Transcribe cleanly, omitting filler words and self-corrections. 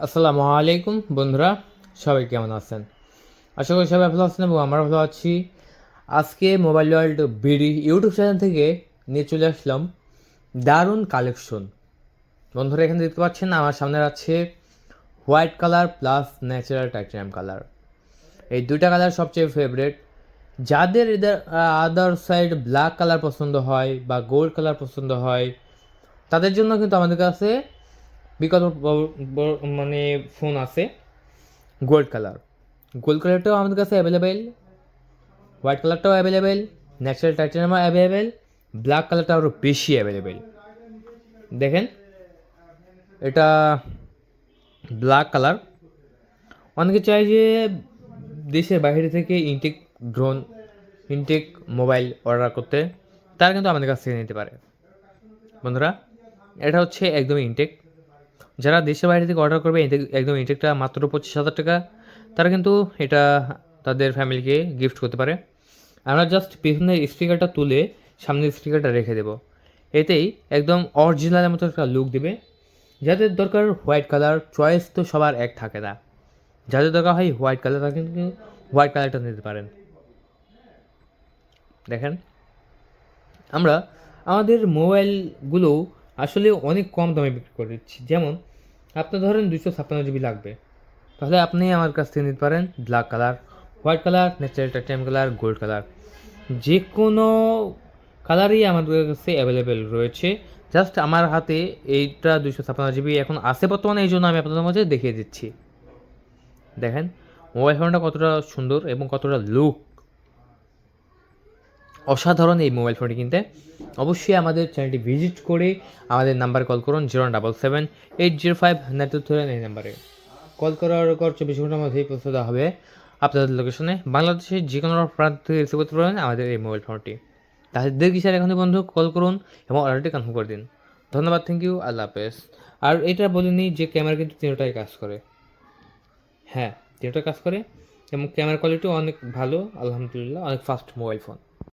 আসসালামু আলাইকুম বন্ধুরা, সবাই কেমন আছেন? আশা করি সবাই ভালো আছেন এবং আমরা ভালো আছি। আজকে mobile world BD YouTube channel থেকে নিয়ে চলে আসলাম দারুণ কালেকশন। বন্ধুরা, এখানে দেখতে পাচ্ছেন আমার সামনে আছে white colour plus natural titanium colour. এই দুইটা কালার সবচেয়ে ফেভারেট। যাদের আদার সাইড ব্ল্যাক কালার পছন্দ হয় বা গোল্ড কালার পছন্দ হয়, তাদের জন্য কিন্তু আমাদের কাছে বিকল্প মানে ফোন আছে গোল্ড কালার। গোল্ড কালারটাও আমাদের কাছে অ্যাভেলেবেল, হোয়াইট কালারটাও অ্যাভেলেবেল, ন্যাচারাল টাইটানিয়ামও অ্যাভেলেবেল, ব্ল্যাক কালারটা আরও বেশি অ্যাভেলেবেল। দেখেন, এটা ব্ল্যাক কালার। অনেকে চায় যে দেশের বাইরে থেকে intake drone, intake mobile order করতে, তারা কিন্তু আমাদের কাছ থেকে নিতে পারে। বন্ধুরা, এটা হচ্ছে একদমই ইনটেক। যারা দেশের বাইরে থেকে অর্ডার করবে একদম ইনটেকটা মাত্র 25,000 টাকা, তারা কিন্তু এটা তাদের ফ্যামিলিকে গিফট করতে পারে। আমরা জাস্ট পিছনের স্টিকারটা তুলে সামনের স্টিকারটা রেখে দেবো, এতেই একদম অরিজিনালের মতো একটা লুক দেবে। যাদের দরকার হোয়াইট কালার, চয়েস তো সবার এক থাকে না, যাদের দরকার হয় হোয়াইট কালার তারা কিন্তু হোয়াইট কালারটা নিতে পারেন। দেখেন, আমরা আমাদের মোবাইলগুলো আসলে অনেক কম দামে বিক্রি করে দিচ্ছি। যেমন আপনার ধরেন 256 জিবি লাগবে, তাহলে আপনি আমার কাছ থেকে নিতে পারেন black colour, white colour, natural titanium colour, gold colour. যে কোনো কালারই আমাদের কাছে অ্যাভেলেবেল রয়েছে। জাস্ট আমার হাতে এইটা 256 জিবি এখন আছে বর্তমানে, এই জন্য আমি আপনাদের মাঝে দেখিয়ে দিচ্ছি। দেখেন মোবাইল ফোনটা কতটা সুন্দর এবং কতটা লুক অসাধারণ। এই মোবাইল ফোনটি কিনতে অবশ্যই আমাদের চ্যানেলটি ভিজিট করে আমাদের নাম্বারে কল করুন 077-805-929 এই নাম্বারে। কল করার পর 24 ঘন্টার মধ্যেই পৌঁছে দেওয়া হবে আপনাদের লোকেশনে। বাংলাদেশের যে কোনো প্রান্ত থেকে রিসিভ করতে পারবেন আমাদের এই মোবাইল ফোনটি। তাদের কিসের এখনই বন্ধু কল করুন এবং অর্ডারটি কনফার্ম করে দিন। ধন্যবাদ, থ্যাংক ইউ, আল্লাহ হাফেজ। আর এটা বলে নিই যে ক্যামেরা কিন্তু তিনটাই কাজ করে। হ্যাঁ, তিনটা কাজ করে এবং ক্যামেরা কোয়ালিটিও অনেক ভালো, আলহামদুলিল্লাহ, অনেক ফাস্ট মোবাইল ফোন।